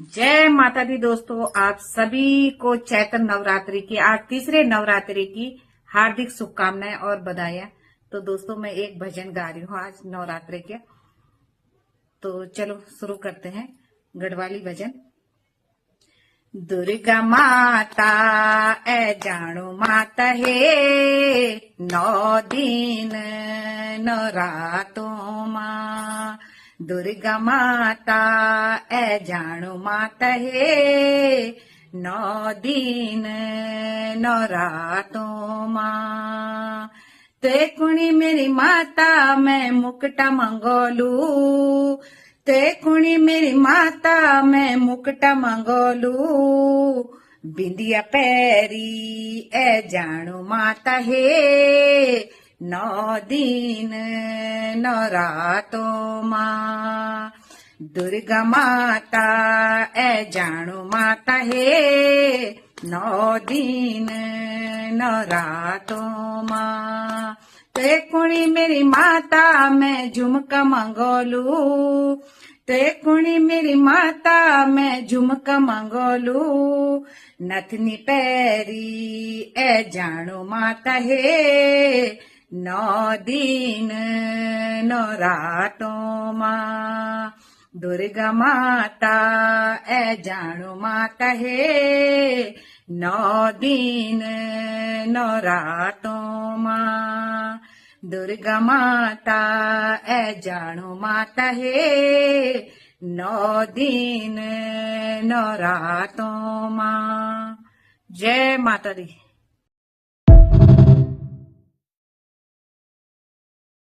जय माता दी दोस्तों, आप सभी को चैत्र नवरात्रि की आज तीसरे नवरात्रि की हार्दिक शुभकामनाएं और बधाइयां। तो दोस्तों मैं एक भजन गा रही हूँ आज नवरात्रि के। तो चलो शुरू करते हैं गढ़वाली भजन। दुर्गा माता ए जाणो माता है, 9 दिन नवरातों मां। दुर्गा माता ए जाणो माता है, 9 दिन नवरातों मां। ते कुणी मेरी माता मैं मुकुटा मंगोलू, ते कुणी मेरी माता मैं मुकुटा मंगोलू। बिंदिया पैरी ए जाणो माता है, 9 दिन नवरातों मां। दुर्गा माता ए जाणो माता है, 9 दिन नवरातों मां। ते कुणी मेरी माता मैं झुमका मंगोलू, ते कुणी मेरी माता मैं झुमका मंगोलू। नथनी पैरी ए जाणो माता है, 9 दिन नवरातों मां। दुर्गा माता ए जाणो माता है, 9 दिन नवरातों मां। दुर्गा माता ए जाणो माता है, 9 दिन नवरातों मां। जय माता दी।